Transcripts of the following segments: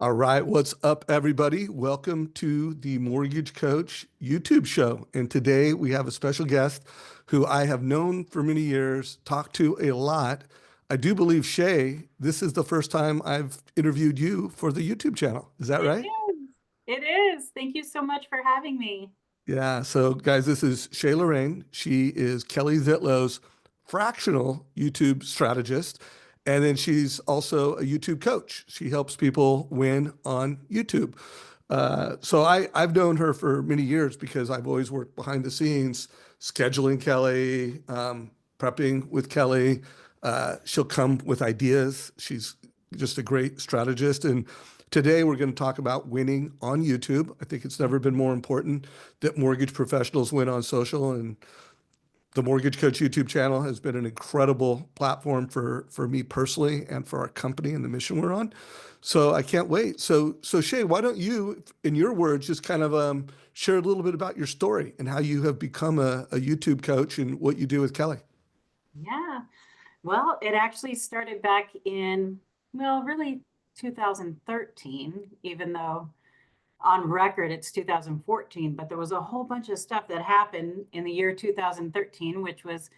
All right, what's up, everybody? Welcome to the Mortgage Coach YouTube show. And today we have a special guest who I have known for many years, talked to a lot. I do believe, Shay, this is the first time I've interviewed you for the YouTube channel. Is that It right? is. It is. Thank you so much for having me. Yeah, so guys, this is Chey Loraine. She is Kelly Zitlow's fractional YouTube strategist. And then she's also a YouTube coach. She helps people win on YouTube. I've known her for many years because I've always worked behind the scenes, scheduling Kelly, prepping with Kelly. She'll come with ideas. She's just a great strategist. And today we're going to talk about winning on YouTube. I think it's never been more important that mortgage professionals win on social, and the Mortgage Coach YouTube channel has been an incredible platform for me personally and for our company and the mission we're on. So I can't wait. So Shay, why don't you, in your words, just kind of share a little bit about your story and how you have become a YouTube coach and what you do with Kelly? Yeah. Well, it actually started back in, well, really 2013, even though on record it's 2014, but there was a whole bunch of stuff that happened in the year 2013, which was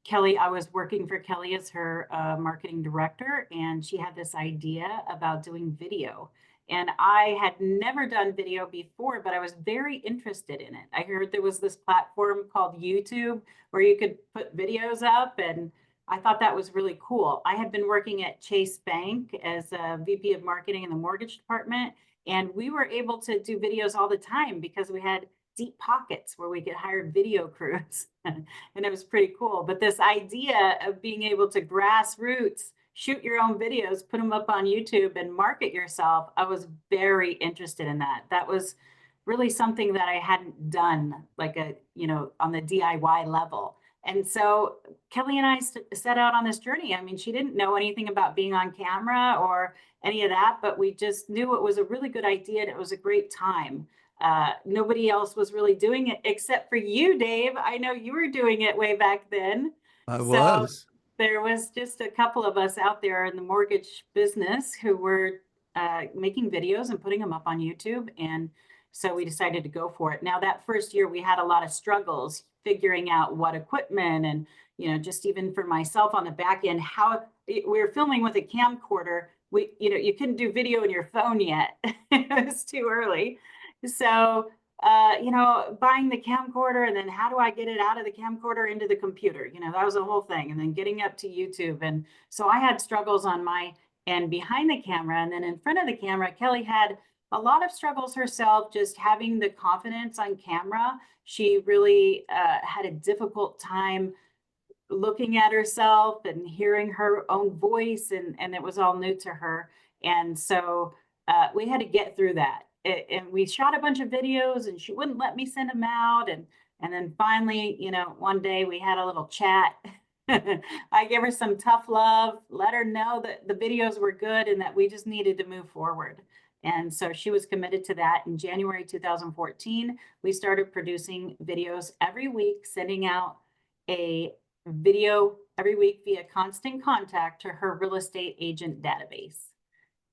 Kelly. I was working for Kelly as her marketing director, and she had this idea about doing video. And I had never done video before, but I was very interested in it. I heard there was this platform called YouTube where you could put videos up, and I thought that was really cool. I had been working at Chase Bank as a VP of marketing in the mortgage department, and we were able to do videos all the time because we had deep pockets where we could hire video crews. And it was pretty cool. But this idea of being able to grassroots shoot your own videos, put them up on YouTube and market yourself, I was very interested in that. That was really something that I hadn't done, like on the DIY level. And so Kelly and I set out on this journey. I mean, she didn't know anything about being on camera or any of that, but we just knew it was a really good idea and it was a great time. Nobody else was really doing it except for you, Dave. I know you were doing it way back then. I So was. there was just a couple of us out there in the mortgage business who were making videos and putting them up on YouTube. And so we decided to go for it. Now, that first year, we had a lot of struggles figuring out what equipment and, just even for myself on the back end, how we were filming with a camcorder. You couldn't do video on your phone yet. It was too early. So, buying the camcorder and then how do I get it out of the camcorder into the computer? That was a whole thing. And then getting up to YouTube. And so I had struggles on my end behind the camera. And then in front of the camera, Kelly had a lot of struggles herself, just having the confidence on camera. She really had a difficult time looking at herself and hearing her own voice, and it was all new to her. And so we had to get through that. And we shot a bunch of videos, and she wouldn't let me send them out. And then finally, one day we had a little chat. I gave her some tough love, let her know that the videos were good and that we just needed to move forward. And so she was committed to that. In January 2014, we started producing videos every week, sending out a video every week via Constant Contact to her real estate agent database.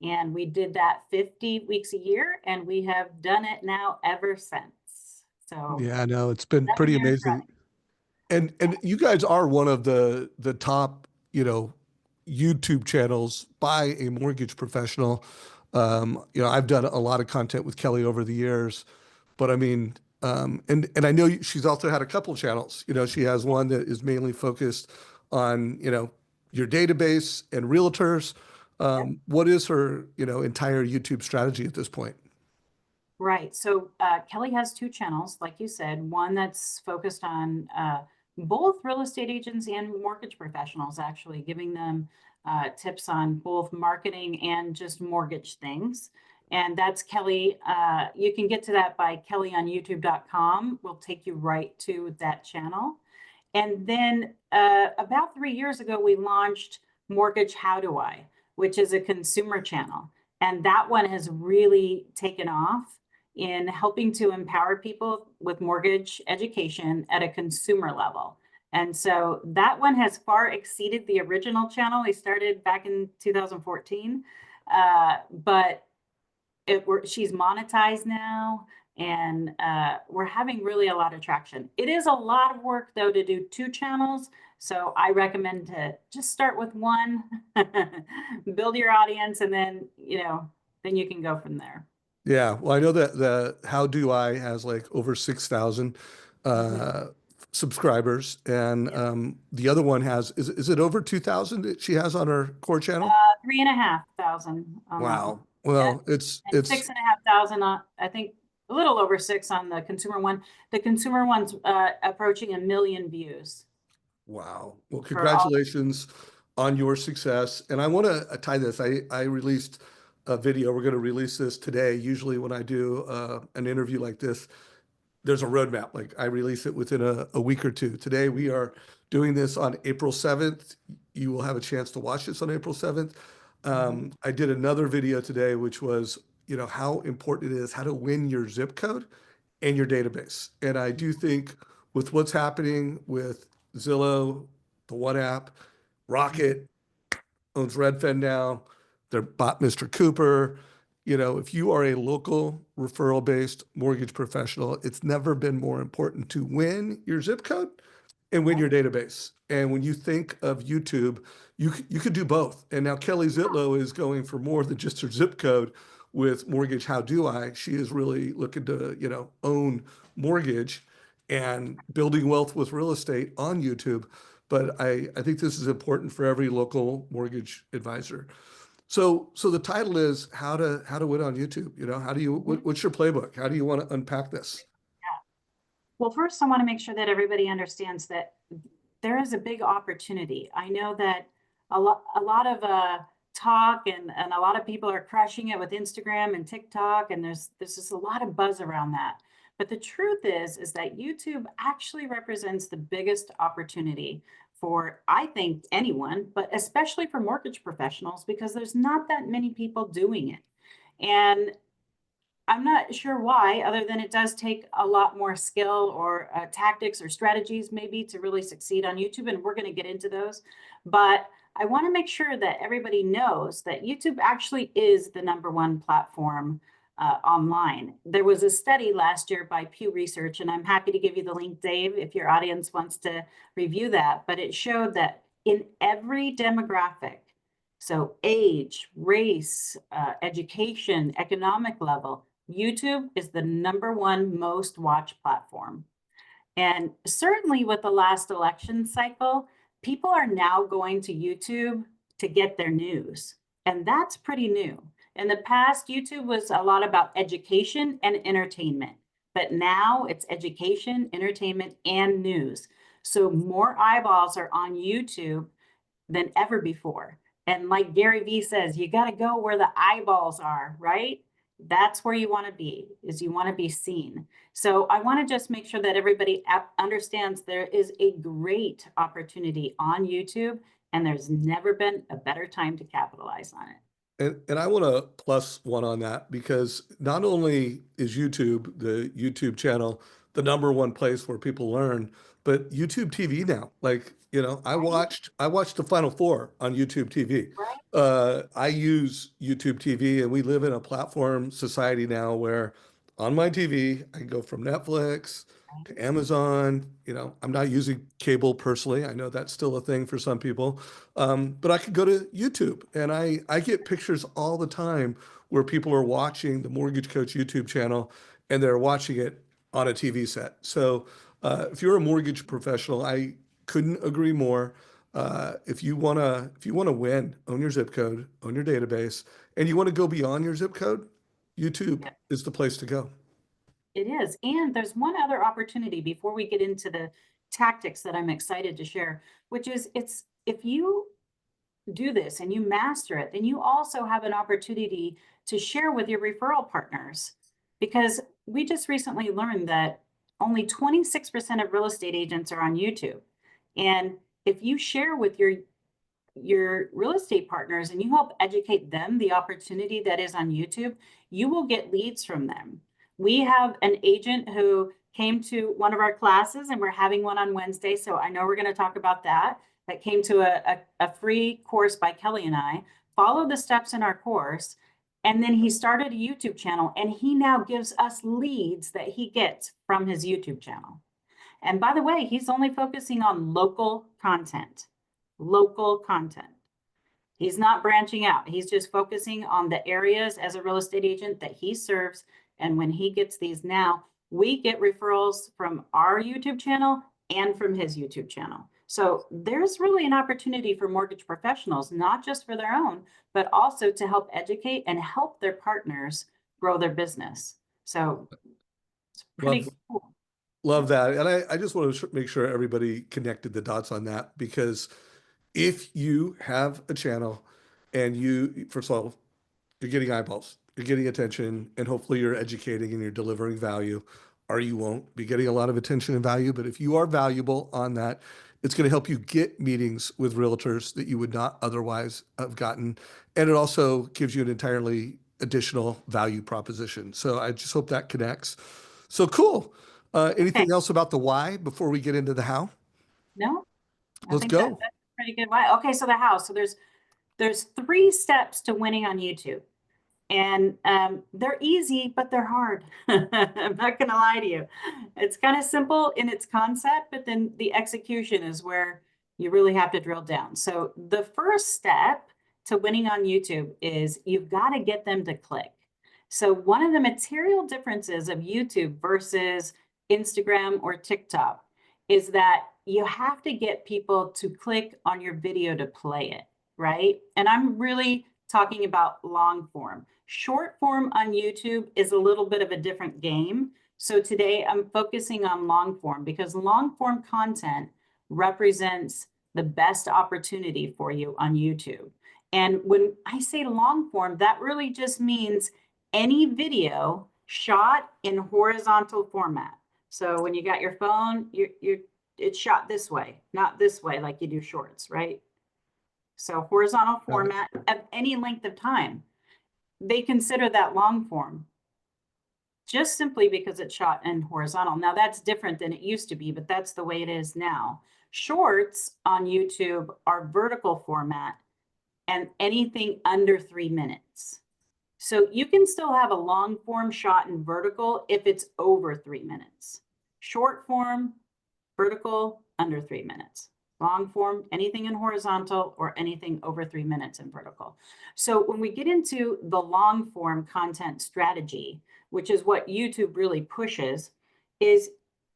And we did that 50 weeks a year, and we have done it now ever since. So Yeah, I know it's been 7 pretty years amazing. running. And you guys are one of the top, YouTube channels by a mortgage professional. I've done a lot of content with Kelly over the years, but I mean, and I know she's also had a couple of channels. She has one that is mainly focused on, your database and realtors. What is her, entire YouTube strategy at this point? Right. So Kelly has two channels, like you said, one that's focused on both real estate agents and mortgage professionals, actually giving them tips on both marketing and just mortgage things. And that's Kelly. You can get to that by kellyonyoutube.com. We'll take you right to that channel. And then about 3 years ago, we launched Mortgage How Do I, which is a consumer channel. And that one has really taken off in helping to empower people with mortgage education at a consumer level. And so that one has far exceeded the original channel we started back in 2014. But she's monetized now, and we're having really a lot of traction. It is a lot of work though to do 2 channels. So I recommend to just start with one, build your audience, and then, then you can go from there. Yeah, well, I know that the How Do I has like over 6,000 Mhm. uh subscribers, and Yeah. the other one has, is it over 2,000 that she has on her core channel? 3,500 on that one. Wow. Yeah. Well, And it's 6,500 on, I think, a little over 6 on the consumer one. The consumer one's approaching 1 million views wow. Well, for all. congratulations on your success. And I want to tie this. I released a video. We're going to release this today. Usually when I do an interview like this, there's a roadmap. Like I release it within a week or two. Today we are doing this on April 7th. You will have a chance to watch this on April 7th. Mhm. I did another video today, which was, how important it is, how to win your zip code and your database. And I do think with what's happening with Zillow, the One app, Rocket owns Redfin now. They're bought Mr. Cooper. If you are a local referral based mortgage professional, it's never been more important to win your zip code and win your Right. database. And when you think of YouTube, you could do both. And now Kelly Zitlow is going for more than just her zip code with Mortgage How Do I. She is really looking to, own mortgage and building wealth with real estate on YouTube. But I think this is important for every local mortgage advisor. So the title is how to win on YouTube. How do you Mhm. what's your playbook? How do you want to unpack this? Yeah. Well, first, I want to make sure that everybody understands that there is a big opportunity. I know that a lot of talk, and a lot of people are crushing it with Instagram and TikTok, and there's just a lot of buzz around that. But the truth is that YouTube actually represents the biggest opportunity for, I think, anyone, but especially for mortgage professionals, because there's not that many people doing it. And I'm not sure why, other than it does take a lot more skill or tactics or strategies maybe to really succeed on YouTube. And we're going to get into those. But I want to make sure that everybody knows that YouTube actually is the #1 platform online. There was a study last year by Pew Research, and I'm happy to give you the link, Dave, if your audience wants to review that. But it showed that in every demographic, so age, race, education, economic level, YouTube is the #1 most watched platform. And certainly with the last election cycle, people are now going to YouTube to get their news. And that's pretty new. In the past, YouTube was a lot about education and entertainment. But now it's education, entertainment, and news. So more eyeballs are on YouTube than ever before. And like Gary Vee says, you got to go where the eyeballs are, right? That's where you want to be, is you want to be seen. So I want to just make sure that everybody understands there is a great opportunity on YouTube, and there's never been a better time to capitalize on it. And I want to plus one on that because not only is YouTube, the YouTube channel, the #1 place where people learn, but YouTube TV now. Like, I Right? watched the Final Four on YouTube TV. Right? I use YouTube TV, and we live in a platform society now where on my TV I can go from Netflix to Amazon. I'm not using cable personally. I know that's still a thing for some people. But I could go to YouTube, and I get pictures all the time where people are watching the Mortgage Coach YouTube channel and they're watching it on a TV set. So if you're a mortgage professional, I couldn't agree more. If you wanna win, own your zip code, own your database, and you want to go beyond your zip code, YouTube Yeah, is the place to go. it is. And there's one other opportunity before we get into the tactics that I'm excited to share, which is it's if you do this and you master it, then you also have an opportunity to share with your referral partners. Because we just recently learned that only 26% of real estate agents are on YouTube. And if you share with your real estate partners and you help educate them the opportunity that is on YouTube, you will get leads from them. We have an agent who came to one of our classes, and we're having one on Wednesday. So I know we're going to talk about that. That came to a free course by Kelly and I, followed the steps in our course, And then he started a YouTube channel, and he now gives us leads that he gets from his YouTube channel. And by the way, he's only focusing on local content, local content. He's not branching out. He's just focusing on the areas as a real estate agent that he serves. And when he gets these now, we get referrals from our YouTube channel and from his YouTube channel. So there's really an opportunity for mortgage professionals, not just for their own, but also to help educate and help their partners grow their business. So it's pretty cool. Love that. And I just want to make sure everybody connected the dots on that, because if you have a channel and you, first of all, you're getting eyeballs, you're getting attention, and hopefully you're educating and you're delivering value, or you won't be getting a lot of attention and value. But if you are valuable on that, it's going to help you get meetings with realtors that you would not otherwise have gotten. And it also gives you an entirely additional value proposition. So I just hope that connects. So cool. Anything Okay. else about the why before we get into the how? No, I Let's think go. that's a pretty good why. Okay, so the how. So there's 3 steps to winning on YouTube. And they're easy, but they're hard. I'm not going to lie to you. It's kind of simple in its concept, but then the execution is where you really have to drill down. So the first step to winning on YouTube is you've got to get them to click. So one of the material differences of YouTube versus Instagram or TikTok is that you have to get people to click on your video to play it, right? And I'm really talking about long form. Short form on YouTube is a little bit of a different game. So today I'm focusing on long form because long form content represents the best opportunity for you on YouTube. And when I say long form, that really just means any video shot in horizontal format. So when you got your phone, it's shot this way, not this way like you do shorts, right? So horizontal format of any length of time. They consider that long form just simply because it's shot in horizontal. Now that's different than it used to be, but that's the way it is now. Shorts on YouTube are vertical format and anything under 3 minutes. So you can still have a long form shot in vertical if it's over 3 minutes. Short form, vertical, under 3 minutes. Long form, anything in horizontal or anything over 3 minutes in vertical. So when we get into the long form content strategy, which is what YouTube really pushes, is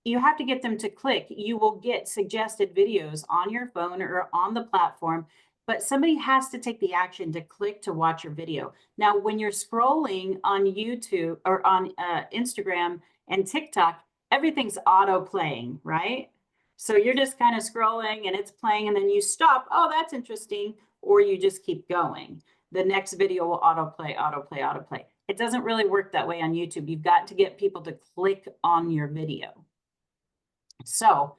you have to get them to click. You will get suggested videos on your phone or on the platform, but somebody has to take the action to click to watch your video. Now, when you're scrolling on YouTube or on Instagram and TikTok, everything's auto playing, right? So you're just kind of scrolling and it's playing and then you stop. Oh, that's interesting. Or you just keep going. The next video will autoplay, autoplay, autoplay. It doesn't really work that way on YouTube. You've got to get people to click on your video. So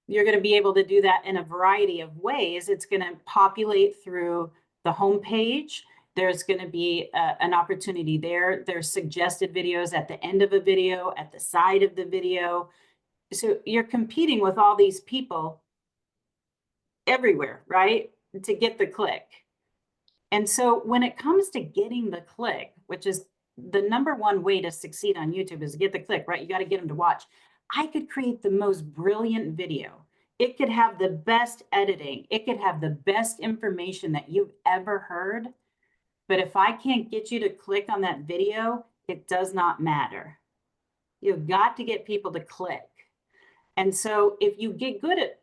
you're going to be able to do that in a variety of ways. It's going to populate through the homepage. There's going to be an opportunity there. There's suggested videos at the end of a video, at the side of the video. So you're competing with all these people everywhere, right? To get the click. And so when it comes to getting the click, which is the #1 way to succeed on YouTube is to get the click, right? You got to get them to watch. I could create the most brilliant video. It could have the best editing. It could have the best information that you've ever heard. But if I can't get you to click on that video, it does not matter. You've got to get people to click. And so if you get good at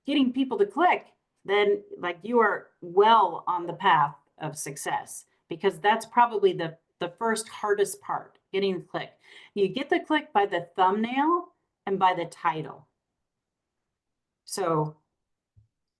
getting people to click, then like you are well on the path of success, because that's probably the first hardest part, getting the click. You get the click by the thumbnail and by the title. So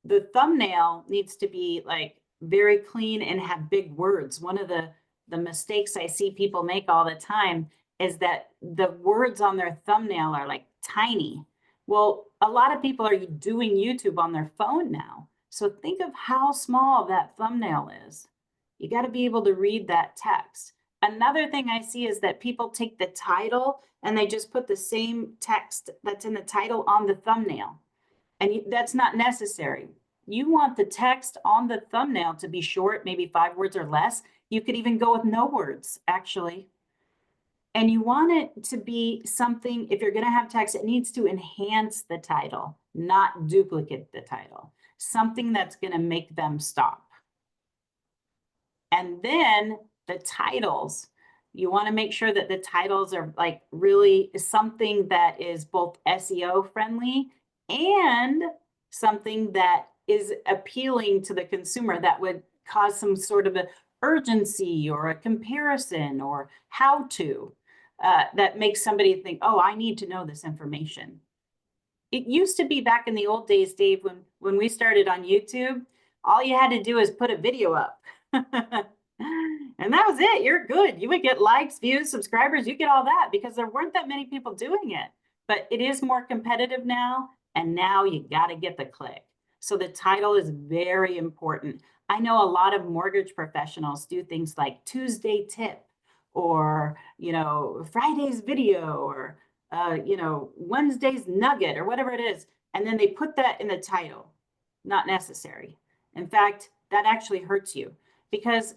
the thumbnail needs to be like very clean and have big words. One of the mistakes I see people make all the time is that the words on their thumbnail are like tiny. Well, a lot of people are doing YouTube on their phone now. So think of how small that thumbnail is. You got to be able to read that text. Another thing I see is that people take the title and they just put the same text that's in the title on the thumbnail. And that's not necessary. you want the text on the thumbnail to be short, maybe 5 words or less. You could even go with no words, actually. And you want it to be something, if you're going to have text, it needs to enhance the title, not duplicate the title. Something that's going to make them stop. And then the titles, you want to make sure that the titles are like really something that is both SEO friendly and something that is appealing to the consumer, that would cause some sort of a urgency or a comparison or how to, that makes somebody think, oh, I need to know this information. It used to be back in the old days, Dave, when we started on YouTube, all you had to do is put a video up. And that was it. You're good. You would get likes, views, subscribers. You get all that because there weren't that many people doing it. But it is more competitive now. And now you got to get the click. So the title is very important. I know a lot of mortgage professionals do things like Tuesday tip or, Friday's video or, Wednesday's nugget or whatever it is. And then they put that in the title. Not necessary. In fact, that actually hurts you because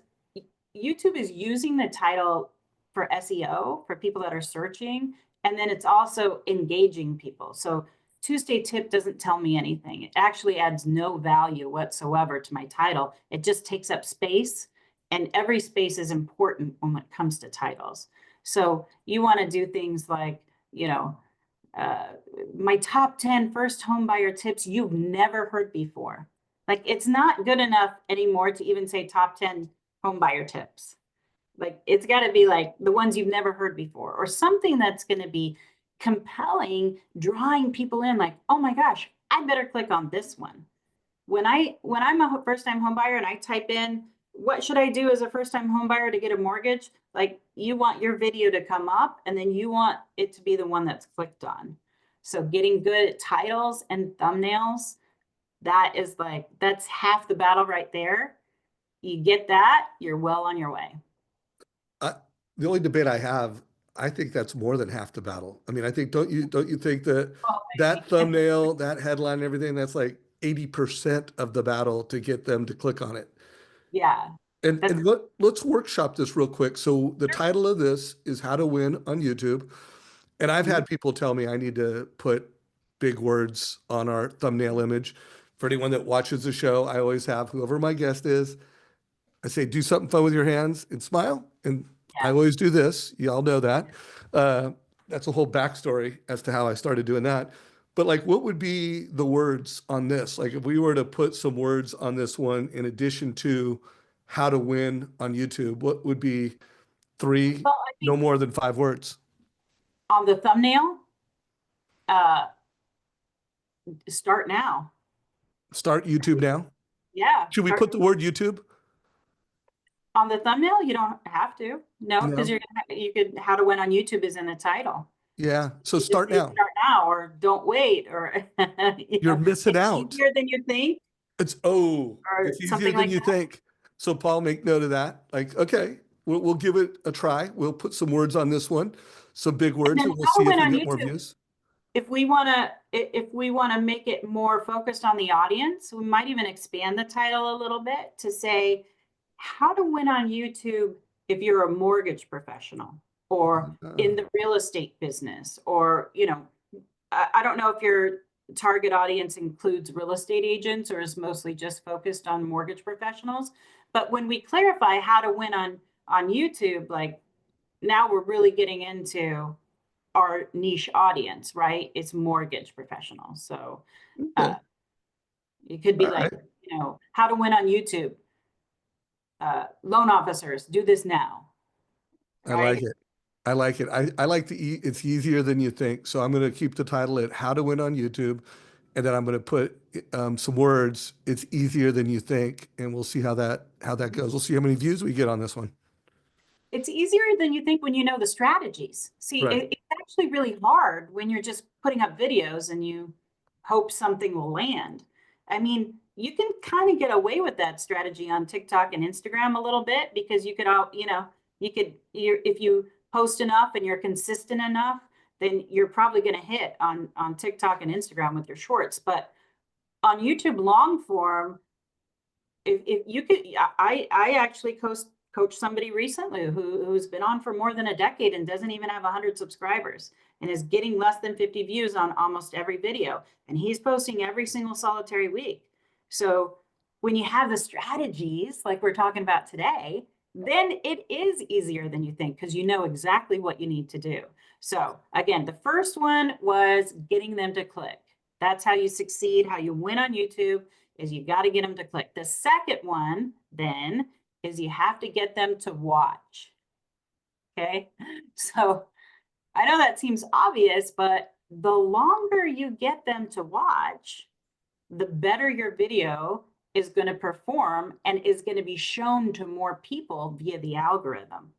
YouTube is using the title for SEO, for people that are searching, and then it's also engaging people. So Tuesday tip doesn't tell me anything. It actually adds no value whatsoever to my title. It just takes up space, and every space is important when it comes to titles. So you want to do things like, my top 10 first home buyer tips you've never heard before. Like, it's not good enough anymore to even say top 10 home buyer tips. Like, it's got to be like the ones you've never heard before, or something that's going to be compelling, drawing people in, like, oh my gosh, I better click on this one. When I'm a first-time home buyer and I type in, what should I do as a first-time home buyer to get a mortgage? Like, you want your video to come up and then you want it to be the one that's clicked on. So getting good at titles and thumbnails, that's half the battle right there. You get that, you're well on your way. The only debate I have, I think that's more than half the battle. I mean, I think, don't you think that that thumbnail, that headline, everything, that's like 80% of the battle to get them to click on it. Yeah. And let's workshop this real quick. So the title of this is How to Win on YouTube. And I've had people tell me I need to put big words on our thumbnail image. For anyone that watches the show, I always have whoever my guest is, I say, do something fun with your hands and smile. And I always do this. Y'all know that. That's a whole backstory as to how I started doing that. But like, what would be the words on this? Like, if we were to put some words on this one in addition to how to win on YouTube, what would be three, Well, I no think more than 5 words? on the thumbnail, start now. Start YouTube now? Yeah. Should we put the word YouTube? On the thumbnail? You don't have to. No, because No. you could, how to win on YouTube is in the title. Yeah. So You just start say now. start now, or don't wait, or You're missing it's out. easier than you think, It's or easier something than like you that. think. So Paul, make note of that. Like, okay, we'll give it a try. We'll put some words on this one, some big And words, then and we'll how to see if win we on get more YouTube. views. If we want to make it more focused on the audience, we might even expand the title a little bit to say how to win on YouTube if you're a mortgage professional or in the real estate business, or, I don't know if your target audience includes real estate agents or is mostly just focused on mortgage professionals. But when we clarify how to win on YouTube, like, now we're really getting into our niche audience, right? It's mortgage professionals. So Okay. it could be All like, right. how to win on YouTube. Loan officers, do this now. I like Right? it. I like it. I like it's easier than you think. So I'm going to keep the title at How to Win on YouTube. And then I'm going to put some words. It's easier than you think. And we'll see how that goes. We'll see how many views we get on this one. It's easier than you think when you know the strategies. See, Right. it's actually really hard when you're just putting up videos and you hope something will land. I mean, you can kind of get away with that strategy on TikTok and Instagram a little bit because you could if you post enough and you're consistent enough, then you're probably going to hit on TikTok and Instagram with your shorts. But on YouTube long form, if you could, I actually coached somebody recently who's been on for more than a decade and doesn't even have 100 subscribers and is getting less than 50 views on almost every video. And he's posting every single solitary week. So when you have the strategies like we're talking about today, then it is easier than you think because you know exactly what you need to do. So again, the first one was getting them to click. That's how you succeed, how you win on YouTube, is you got to get them to click. The second one then is you have to get them to watch. Okay. So I know that seems obvious, but the longer you get them to watch, the better your video is going to perform and is going to be shown to more people via the algorithm.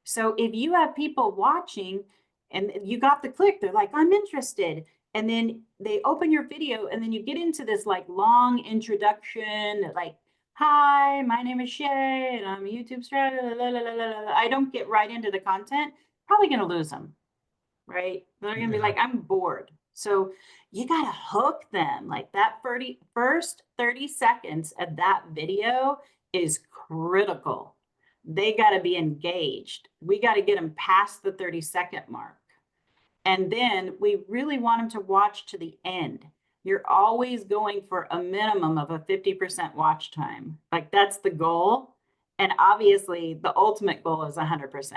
So if you have people watching and you got the click, they're like, I'm interested. And then they open your video and then you get into this like long introduction, like, hi, my name is Shay and I'm a YouTube strategist. I don't get right into the content, probably going to lose them, right? They're going to be like, I'm bored. So you got to hook them. Like that first 30 seconds of that video is critical. They got to be engaged. We got to get them past the 30-second mark. And then we really want them to watch to the end. You're always going for a minimum of a 50% watch time. Like that's the goal. And obviously the ultimate goal is 100%.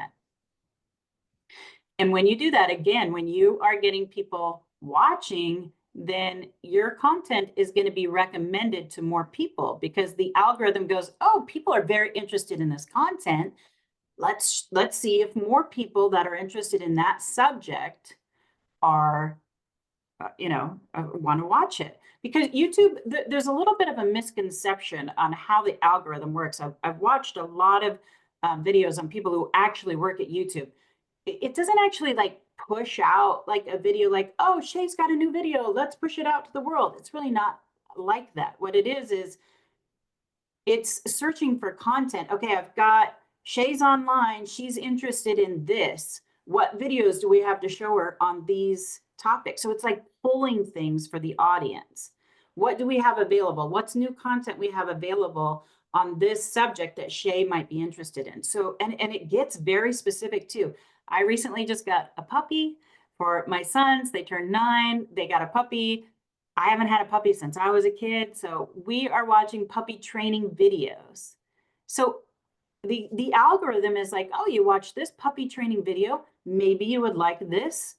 And when you do that, again, when you are getting people watching, then your content is going to be recommended to more people because the algorithm goes, oh, people are very interested in this content. Let's see if more people that are interested in that subject are, want to watch it. Because YouTube, there's a little bit of a misconception on how the algorithm works. I've watched a lot of videos on people who actually work at YouTube. It doesn't actually like push out like a video like, oh, Shay's got a new video, let's push it out to the world. It's really not like that. What it is it's searching for content. Okay, I've got Shay's online, she's interested in this. What videos do we have to show her on these topics? So it's like pulling things for the audience. What do we have available? What's new content we have available on this subject that Shay might be interested in? So, and it gets very specific too. I recently just got a puppy for my sons. They turned 9. They got a puppy. I haven't had a puppy since I was a kid. So we are watching puppy training videos. So the algorithm is like, oh, you watch this puppy training video. Maybe you would like this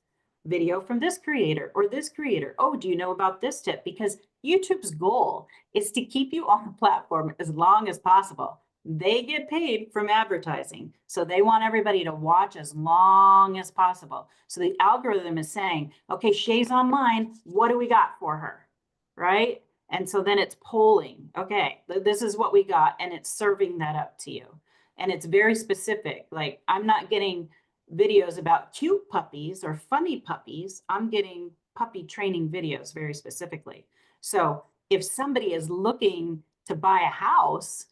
video from this creator or this creator. Oh, do you know about this tip? Because YouTube's goal is to keep you on the platform as long as possible. They get paid from advertising. So they want everybody to watch as long as possible. So the algorithm is saying, okay, Shay's online. What do we got for her? Right? And so then it's polling. Okay, this is what we got. And it's serving that up to you. And it's very specific. Like I'm not getting videos about cute puppies or funny puppies. I'm getting puppy training videos very specifically. So if somebody is looking to buy a house,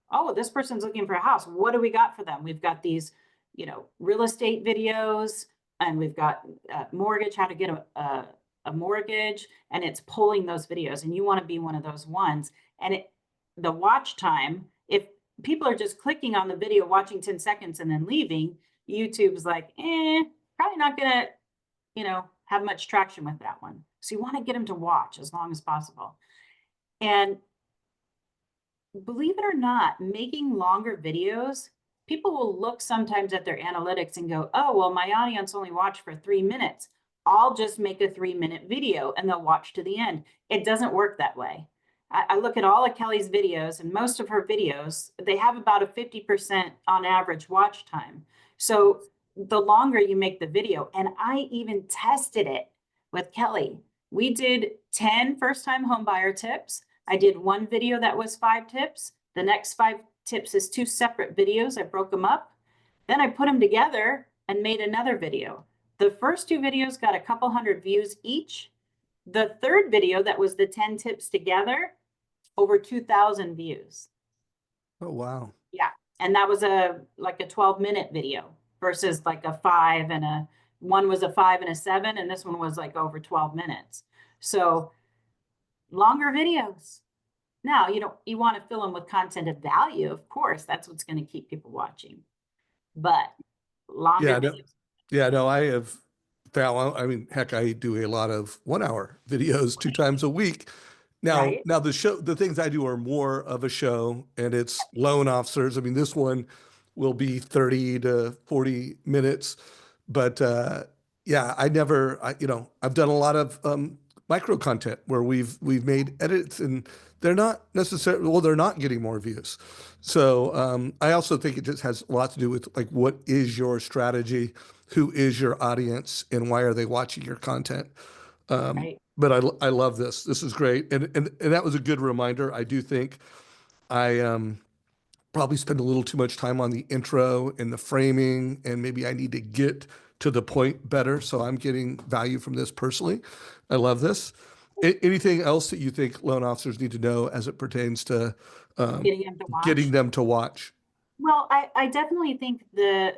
oh, this person's looking for a house. What do we got for them? We've got these, real estate videos, and we've got mortgage, how to get a mortgage, and it's pulling those videos. And you want to be one of those ones. And the watch time, if people are just clicking on the video, watching 10 seconds and then leaving, YouTube's like, probably not going to, have much traction with that one. So you want to get them to watch as long as possible. And believe it or not, making longer videos, people will look sometimes at their analytics and go, oh, well, my audience only watched for 3 minutes. I'll just make a 3-minute video and they'll watch to the end. It doesn't work that way. I look at all of Kelly's videos, and most of her videos, they have about a 50% on average watch time. So the longer you make the video, and I even tested it with Kelly. We did 10 first-time homebuyer tips. I did one video that was 5 tips. The next 5 tips is 2 separate videos. I broke them up. Then I put them together and made another video. The first 2 videos got a couple hundred views each. The third video, that was the 10 tips together, over 2,000 views. Oh, wow. Yeah. And that was like a 12-minute video versus like a 5 and one was a 5 and a 7, and this one was like over 12 minutes. So longer videos. Now, you want to fill them with content of value, of course, that's what's going to keep people watching. But longer Yeah, no, videos, yeah, no, I have found, I mean, heck, I do a lot of 1 hour videos 2 times a week. Now, right? the things I do are more of a show, and it's loan officers. I mean, this one will be 30 to 40 minutes, but yeah, I've done a lot of micro content where we've made edits, and they're not necessarily, well, they're not getting more views. So I also think it just has a lot to do with like, what is your strategy? Who is your audience, and why are they watching your content? Right. But I love this. This is great, and that was a good reminder. I do think I probably spend a little too much time on the intro and the framing, and maybe I need to get to the point better. So I'm getting value from this personally. I love this. Anything else that you think loan officers need to know as it pertains to um, Getting them to getting watch. them to watch? Well, I definitely think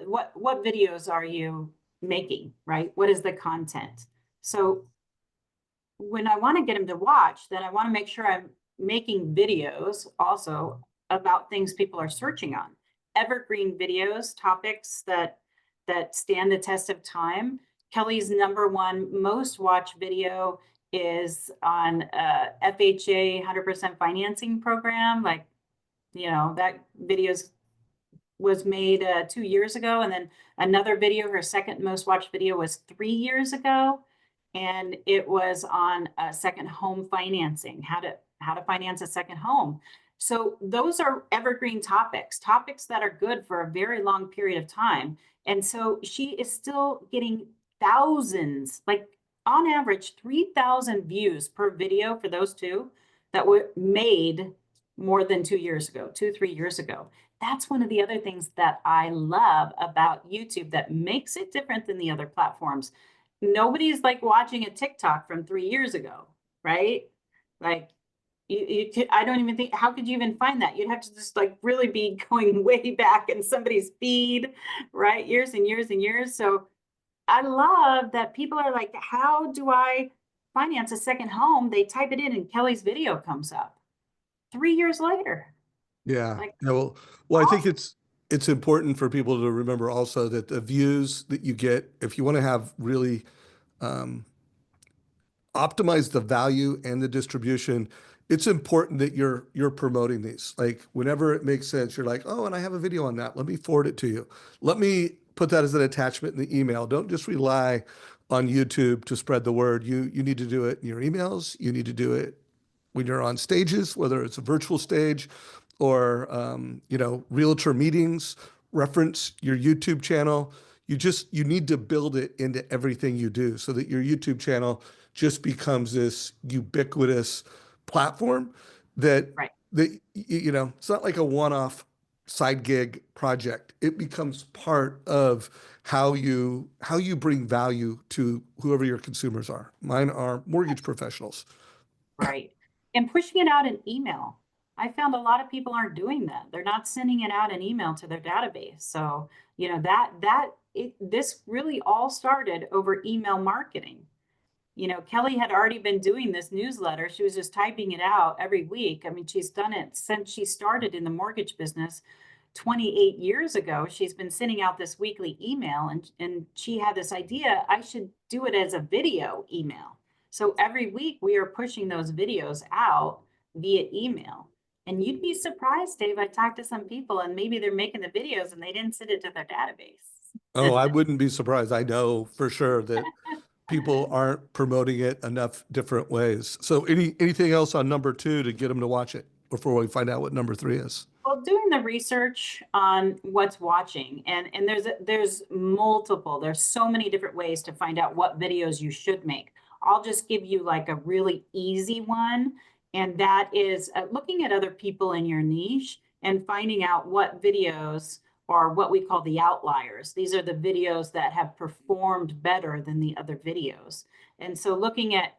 what videos are you making, right? What is the content? So when I want to get them to watch, then I want to make sure I'm making videos also about things people are searching on. Evergreen videos, topics that stand the test of time. Kelly's number one most watched video is on FHA 100% financing program. Like, that video's was made 2 years ago. And then another video, her second most watched video, was 3 years ago. And it was on second home financing, how to finance a second home. So those are evergreen topics, topics that are good for a very long period of time. And so she is still getting thousands, like on average, 3,000 views per video for those two that were made more than 2 years ago, 3 years ago. That's one of the other things that I love about YouTube that makes it different than the other platforms. Nobody's like watching a TikTok from 3 years ago, right? Like I don't even think, how could you even find that? You'd have to just like really be going way back in somebody's feed, right? Years and years and years. So I love that people are like, how do I finance a second home? They type it in and Kelly's video comes up 3 years later. Yeah. Like, Yeah, well, I think awesome. it's important for people to remember also that the views that you get, if you want to have really um, optimize the value and the distribution, it's important that you're promoting these. Like whenever it makes sense, you're like, oh, and I have a video on that. Let me forward it to you. Let me put that as an attachment in the email. Don't just rely on YouTube to spread the word. You need to do it in your emails. You need to do it when you're on stages, whether it's a virtual stage or realtor meetings. Reference your YouTube channel. You need to build it into everything you do so that your YouTube channel just becomes this ubiquitous platform that Right. it's not like a one-off side gig project. It becomes part of how you bring value to whoever your consumers are. Mine are mortgage professionals. Right. And pushing it out in email. I found a lot of people aren't doing that. They're not sending it out in email to their database. So, this really all started over email marketing. Kelly had already been doing this newsletter. She was just typing it out every week. I mean, she's done it since she started in the mortgage business 28 years ago. She's been sending out this weekly email, and she had this idea, I should do it as a video email. So every week we are pushing those videos out via email. And you'd be surprised, Dave. I talked to some people and maybe they're making the videos and they didn't send it to their Oh, database. I wouldn't be surprised. I know for sure that people aren't promoting it enough different ways. So anything else on number two to get them to watch it before we find out what number three is? Well, doing the research on what's watching, and there's multiple, there's so many different ways to find out what videos you should make. I'll just give you like a really easy one, and that is looking at other people in your niche and finding out what videos are what we call the outliers. These are the videos that have performed better than the other videos. And so looking at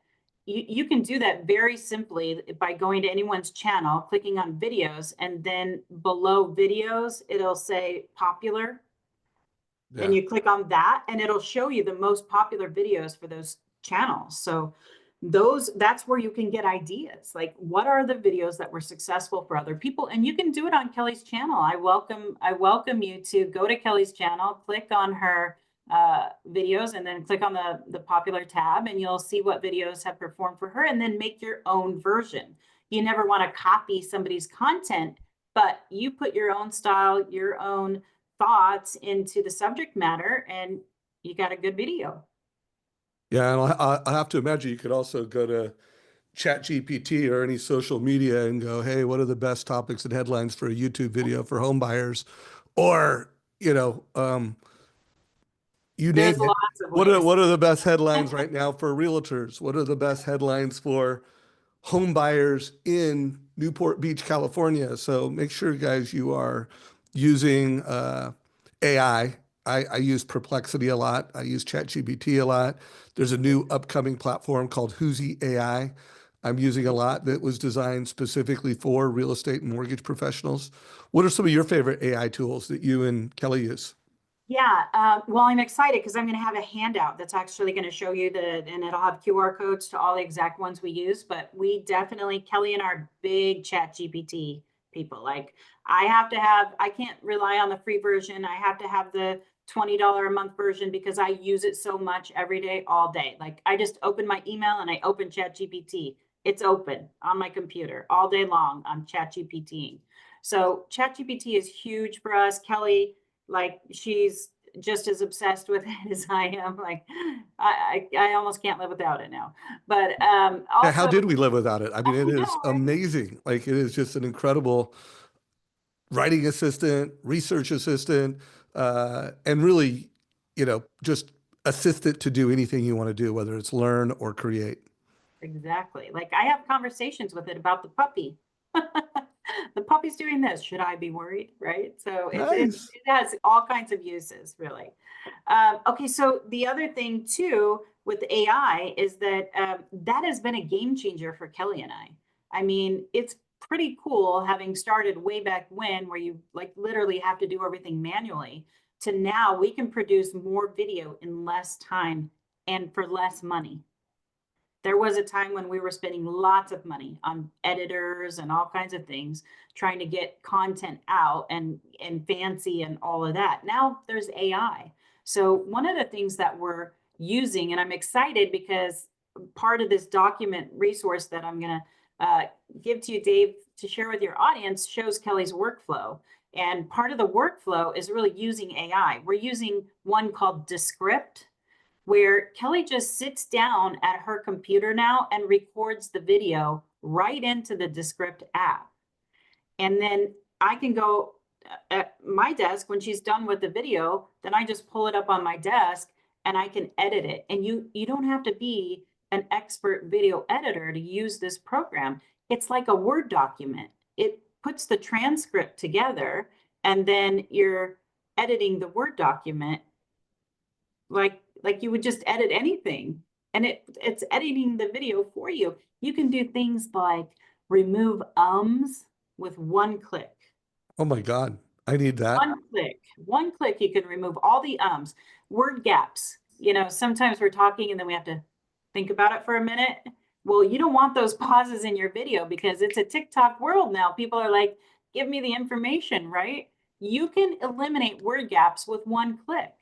you can do that very simply by going to anyone's channel, clicking on videos, and then below videos, it'll say popular. And Yeah. you click on that and it'll show you the most popular videos for those channels. So that's where you can get ideas. Like, what are the videos that were successful for other people? And you can do it on Kelly's channel. I welcome you to go to Kelly's channel, click on her videos, and then click on the popular tab, and you'll see what videos have performed for her, and then make your own version. You never want to copy somebody's content, but you put your own style, your own thoughts into the subject matter, and you got a good video. Yeah, and I have to imagine you could also go to ChatGPT or any social media and go, hey, what are the best topics and headlines for a YouTube video for home buyers? Or, you name There's it. lots of What are ways. what are the best headlines right now for realtors? What are the best headlines for home buyers in Newport Beach, California? So make sure, guys, you are using AI. I use Perplexity a lot. I use ChatGPT a lot. There's a new upcoming platform called Whoosy AI I'm using a lot that was designed specifically for real estate and mortgage professionals. What are some of your favorite AI tools that you and Kelly use? Yeah, well, I'm excited because I'm going to have a handout that's actually going to show you and it'll have QR codes to all the exact ones we use. But we definitely, Kelly and our big Chat GPT people, like I can't rely on the free version. I have to have the $20 a month version because I use it so much every day, all day. Like, I just open my email and I open Chat GPT. It's open on my computer all day long. I'm Chat GPTing. So Chat GPT is huge for us. Kelly, like, she's just as obsessed with it as I am. Like, I almost can't live without it now. But Yeah, how also, did we live without it? I mean, I it is know, right? amazing. Like, it is just an incredible writing assistant, research assistant, and really, just assistant to do anything you want to do, whether it's learn or create. Exactly. Like, I have conversations with it about the puppy. The puppy's doing this. Should I be worried? Right. So Nice. it has all kinds of uses, really. Okay. So the other thing too with AI is that that has been a game changer for Kelly and I. I mean, it's pretty cool having started way back when, where you like literally have to do everything manually, to now we can produce more video in less time and for less money. There was a time when we were spending lots of money on editors and all kinds of things trying to get content out and fancy and all of that. Now there's AI. So one of the things that we're using, and I'm excited because part of this document resource that I'm going to give to you, Dave, to share with your audience, shows Kelly's workflow. And part of the workflow is really using AI. We're using one called Descript, where Kelly just sits down at her computer now and records the video right into the Descript app. And then I can go at my desk when she's done with the video, then I just pull it up on my desk and I can edit it. And you don't have to be an expert video editor to use this program. It's like a Word document. It puts the transcript together, and then you're editing the Word document like you would just edit anything, and it's editing the video for you. You can do things like remove ums with one click. Oh my God. I need that. One click, you can remove all the ums. Word gaps, sometimes we're talking and then we have to think about it for a minute. Well, you don't want those pauses in your video because it's a TikTok world now. People are like, give me the information, right? You can eliminate word gaps with one click.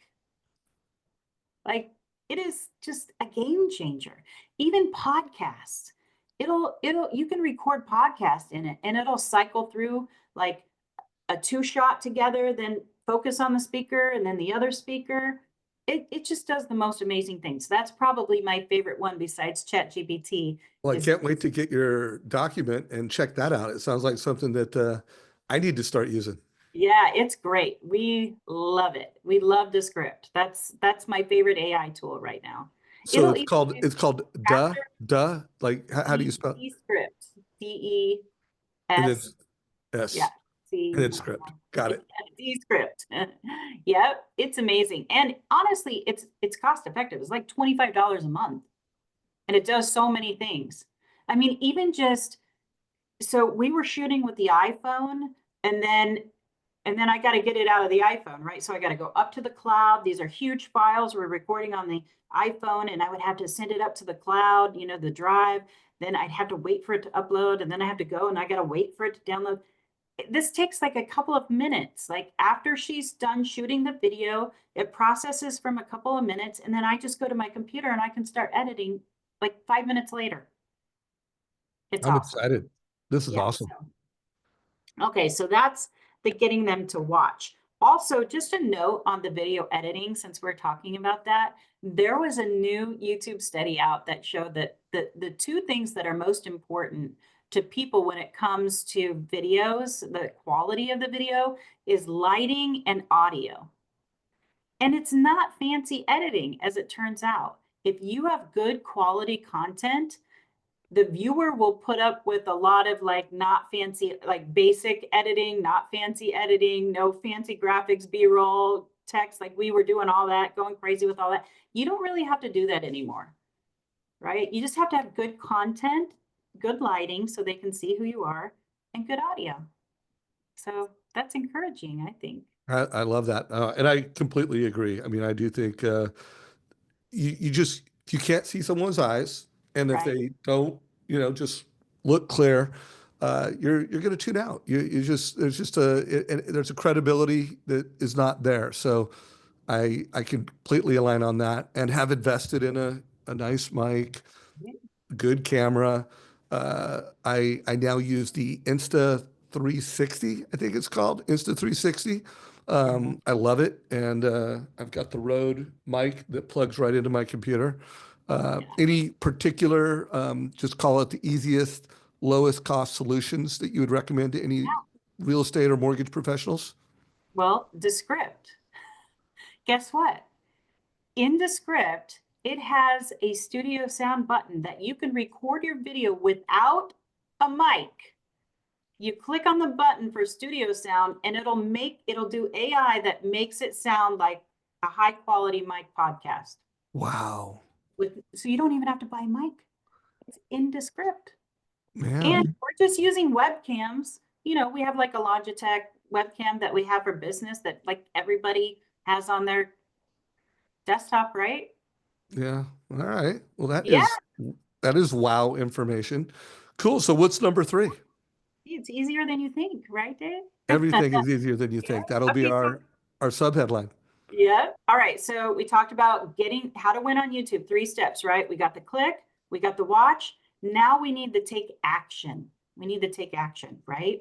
Like, it is just a game changer. Even podcasts, you can record podcast in it and it'll cycle through like a two shot together, then focus on the speaker and then the other speaker. It just does the most amazing things. That's probably my favorite one besides ChatGPT. Well, I Is can't wait to get your document and check that out. It sounds like something that I need to start using. Yeah, it's great. We love it. We love Descript. That's my favorite AI tool right now. So It'll it's even called do it's called faster. like how do you spell it? Descript. And then DES. Yeah. S and C. then script. Got it. Descript. Yep, it's amazing. And honestly, it's cost effective. It's like $25 a month. And it does so many things. I mean, even just so we were shooting with the iPhone, and then And then I got to get it out of the iPhone, right? So I got to go up to the cloud. These are huge files. We're recording on the iPhone, and I would have to send it up to the cloud, you know, the drive. Then I'd have to wait for it to upload, and then I have to go and I got to wait for it to download. This takes like a couple of minutes. Like after she's done shooting the video, it processes from a couple of minutes, and then I just go to my computer and I can start editing like 5 minutes later. It's I'm awesome. excited. This is Yeah. awesome. Okay, so that's the getting them to watch. Also, just a note on the video editing, since we're talking about that, there was a new YouTube study out that showed that the two things that are most important to people when it comes to videos, the quality of the video, is lighting and audio. And it's not fancy editing, as it turns out. If you have good quality content, the viewer will put up with a lot of like not fancy, like basic editing, not fancy editing, no fancy graphics, B-roll, text, like we were doing all that, going crazy with all that. You don't really have to do that anymore, right? You just have to have good content, good lighting so they can see who you are, and good audio. So that's encouraging, I think. I love that. And I completely agree. I mean, I do think you just, if you can't see someone's eyes, and if Right. they don't, just look clear, you're going to tune out. You just, there's a credibility that is not there. So I completely align on that, and have invested in a nice mic, good camera. I now use the Insta 360, I think it's called Insta 360. Mhm. I love it, and I've got the Rode mic that plugs right into my computer. Yeah. Any particular, just call it the easiest, lowest cost solutions that you would recommend to any real estate or mortgage professionals? Well, Descript. Guess what? In the script, it has a studio sound button that you can record your video without a mic. You click on the button for studio sound and it'll do AI that makes it sound like a high quality mic podcast. Wow, So you don't even have to buy a mic. It's in the script. man. And we're just using webcams. You know, we have like a Logitech webcam that we have for business that like everybody has on their desktop, right? Yeah. All right. Well, Yeah, that is wow information. Cool. So what's number three? it's easier than you think, right, Dave? Everything is easier than you Yeah. think. That'll be Okay, so our subheadline. yeah. All right. So we talked about getting how to win on YouTube, 3 steps, right? We got the click, we got the watch. Now we need to take action. We need to take action, right?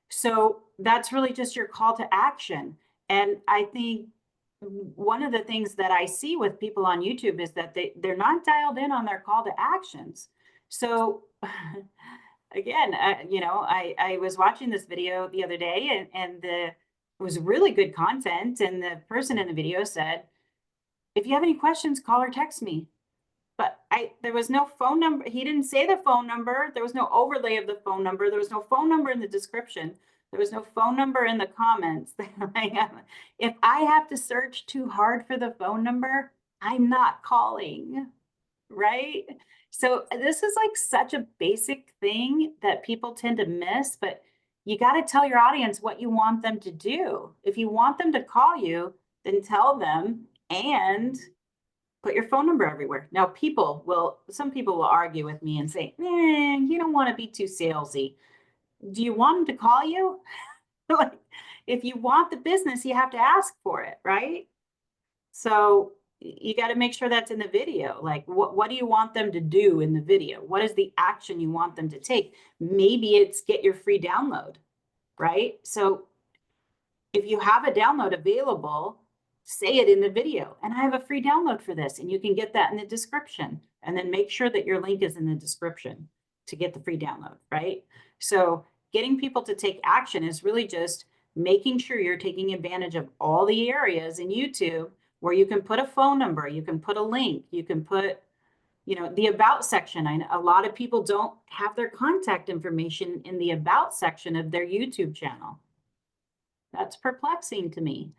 So that's really just your call to action. And I think one of the things that I see with people on YouTube is that they're not dialed in on their call to actions. So again, I was watching this video the other day, and it was really good content. And the person in the video said, if you have any questions, call or text me. But there was no phone number. He didn't say the phone number. There was no overlay of the phone number. There was no phone number in the description. There was no phone number in the comments. If I have to search too hard for the phone number, I'm not calling, right? So this is like such a basic thing that people tend to miss, but you got to tell your audience what you want them to do. If you want them to call you, then tell them and put your phone number everywhere. Now, some people will argue with me and say, you don't want to be too salesy. Do you want them to call you? Like, if you want the business, you have to ask for it, right? So you got to make sure that's in the video. Like, what do you want them to do in the video? What is the action you want them to take? Maybe it's get your free download, right? So if you have a download available, say it in the video. And I have a free download for this, and you can get that in the description. And then make sure that your link is in the description to get the free download, right? So getting people to take action is really just making sure you're taking advantage of all the areas in YouTube where you can put a phone number, you can put a link, you can put, the about section. I know a lot of people don't have their contact information in the about section of their YouTube channel. That's perplexing to me,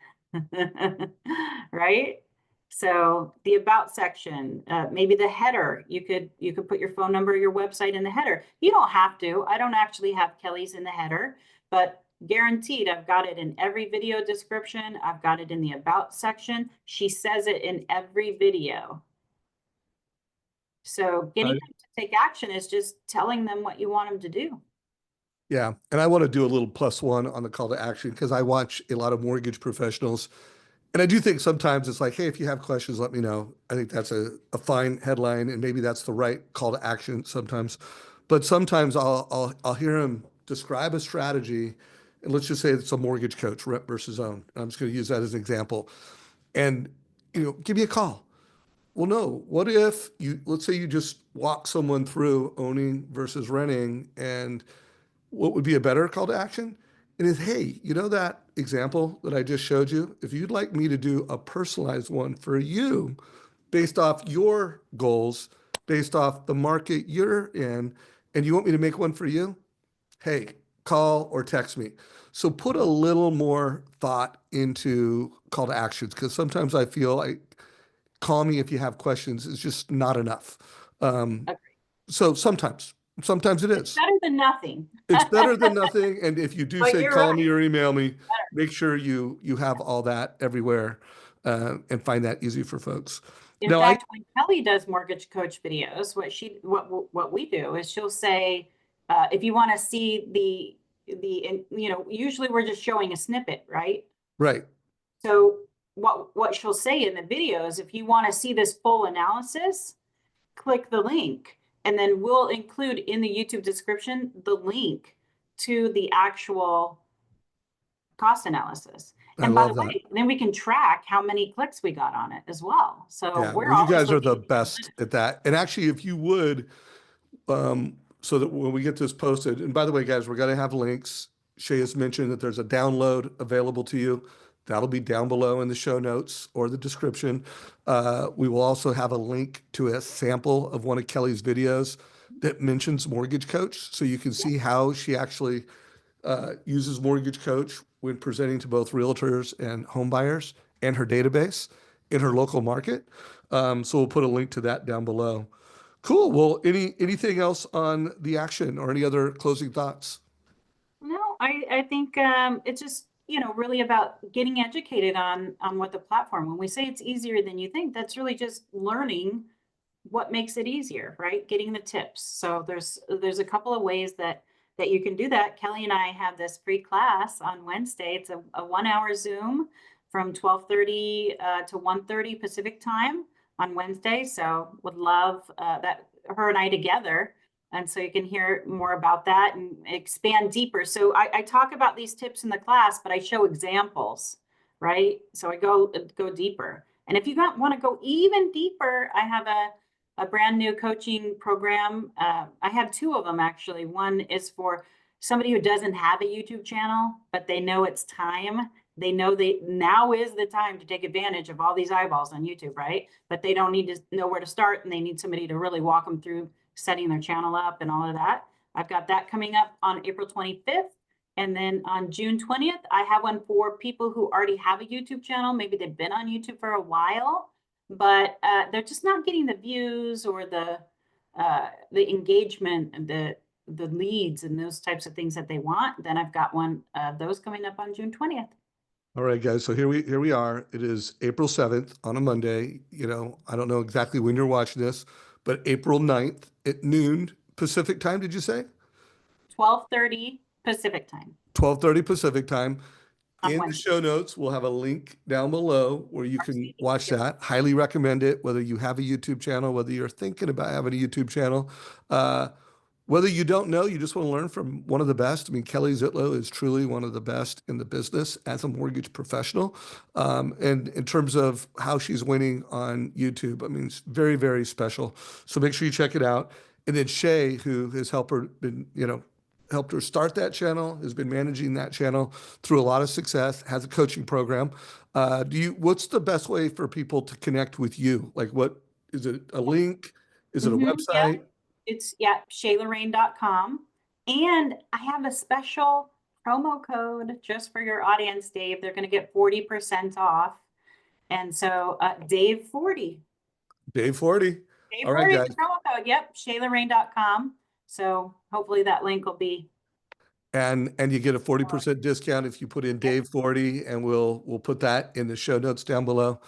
right? So the about section, maybe the header, you could put your phone number, your website in the header. You don't have to. I don't actually have Kelly's in the header, but guaranteed, I've got it in every video description. I've got it in the about section. She says it in every video. So getting them to take action is just telling them what you want them to do. Yeah. And I want to do a little +1 on the call to action because I watch a lot of mortgage professionals. And I do think sometimes it's like, hey, if you have questions, let me know. I think that's a fine headline, and maybe that's the right call to action sometimes. But sometimes I'll hear him describe a strategy, and let's just say it's a mortgage coach, rep versus own. I'm just going to use that as an example. And give me a call. Well, no. What if let's say you just walk someone through owning versus renting, and what would be a better call to action? It is, hey, that example that I just showed you? If you'd like me to do a personalized one for you based off your goals, based off the market you're in, and you want me to make one for you, hey, call or text me. So put a little more thought into call to actions because sometimes I feel like call me if you have questions is just not enough. Agreed. So sometimes it It's is. better than nothing. It's better than nothing. And if you do But say you're call right. me or email me, Better. make sure you have all that everywhere and find that easy for folks. In Now, fact, when Kelly does mortgage coach videos, what we do is she'll say, if you want to see usually we're just showing a snippet, right? right. So what she'll say in the videos, if you want to see this full analysis, click the link, and then we'll include in the YouTube description the link to the actual cost analysis. I And by the love that. way, then we can track how many clicks we got on it as well. So Yeah. we're Well, you always guys are the looking. best at that. And actually, if you would, so that when we get this posted, and by the way, guys, we're going to have links. Shay has mentioned that there's a download available to you. That'll be down below in the show notes or the description. We will also have a link to a sample of one of Kelly's videos that mentions Mortgage Coach. So you can see how she actually uses Mortgage Coach when presenting to both realtors and home buyers and her database in her local market. So we'll put a link to that down below. Cool. Well, anything else on the action or any other closing thoughts? No, I think it's just, really about getting educated on what the platform. When we say it's easier than you think, that's really just learning what makes it easier, right? Getting the tips. So there's a couple of ways that you can do that. Kelly and I have this free class on Wednesday. It's a 1 hour Zoom from 12:30 to 1:30 Pacific time on Wednesday. So would love that her and I together. And so you can hear more about that and expand deeper. So I talk about these tips in the class, but I show examples, right? So I go deeper. And if you want to go even deeper, I have a brand new coaching program. I have two of them actually. One is for somebody who doesn't have a YouTube channel, but they know it's time. They know now is the time to take advantage of all these eyeballs on YouTube, right? But they don't need to know where to start, and they need somebody to really walk them through setting their channel up and all of that. I've got that coming up on April 25th. And then on June 20th, I have one for people who already have a YouTube channel. Maybe they've been on YouTube for a while, but they're just not getting the views or the engagement and the leads and those types of things that they want. Then I've got one of those coming up on June 20th. All right, guys. So here we are. It is April 7th on a Monday. I don't know exactly when you're watching this, but April 9th at noon Pacific time, did you say? 12:30 Pacific time 12:30 Pacific time. on In the Wednesday. show notes, we'll have a link down below where you can watch Yep. that. Highly recommend it, whether you have a YouTube channel, whether you're thinking about having a YouTube channel. Whether you don't know, you just want to learn from one of the best. I mean, Kelly Zitlow is truly one of the best in the business as a mortgage professional. And in terms of how she's winning on YouTube, I mean, it's very, very special. So make sure you check it out. And then Shay, who has helped her start that channel, has been managing that channel through a lot of success, has a coaching program. What's the best way for people to connect with you? Like, what is it, a link? Is it a Yeah, website? it's ShayLoraine.com. And I have a special promo code just for your audience, Dave. They're going to get 40% off. And so Dave 40. Day 40. Dave All right, 40 is guys. the promo code. Yep, ShayLoraine.com. So hopefully that link will be and you get a 40% discount if you put in Yep. Dave 40, and we'll put that in the show notes down below.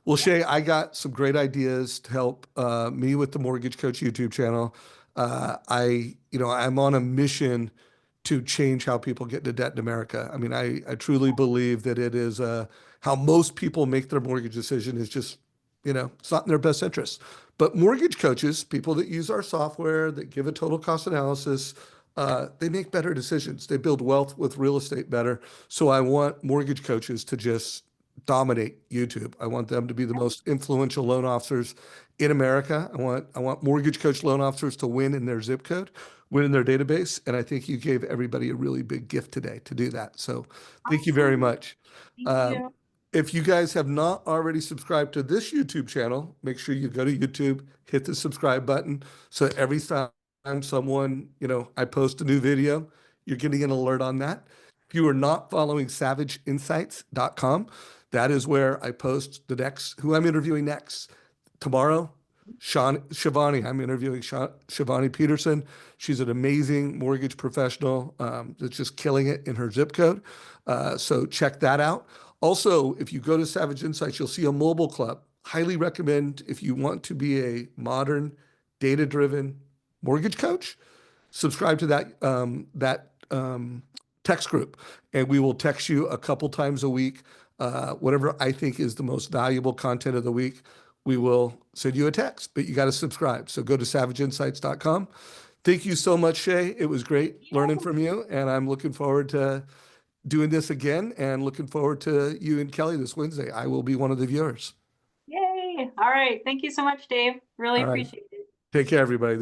Well, Yep. Shay, I got some great ideas to help me with the Mortgage Coach YouTube channel. I'm on a mission to change how people get into debt in America. I mean, I truly believe that it is how most people make their mortgage decision is just, it's not in their best interest. But mortgage coaches, people that use our software, that give a total cost analysis, they make better decisions. They build wealth with real estate better. So I want mortgage coaches to just dominate YouTube. I want them to be the most influential loan officers in America. I want mortgage coach loan officers to win in their zip code, win in their database. And I think you gave everybody a really big gift today to do that. So thank you very Awesome. much. Thank Um, you. if you guys have not already subscribed to this YouTube channel, make sure you go to YouTube, hit the subscribe button. So every time I post a new video, you're getting an alert on that. If you are not following savageinsights.com, that is where I post who I'm interviewing next. Tomorrow, Shivani, I'm interviewing Shivani Peterson. She's an amazing mortgage professional that's just killing it in her zip code. So check that out. Also, if you go to Savage Insights, you'll see a mobile club. Highly recommend if you want to be a modern, data-driven mortgage coach, subscribe to that text group, and we will text you a couple times a week. Whatever I think is the most valuable content of the week, we will send you a text, but you got to subscribe. So go to savageinsights.com. Thank you so much, Shay. It was great learning from you, and I'm looking forward to doing this again and looking forward to you and Kelly this Wednesday. I will be one of the viewers. Yay. All right. Thank you so much, Dave. Really All right. appreciate it. Take care, everybody.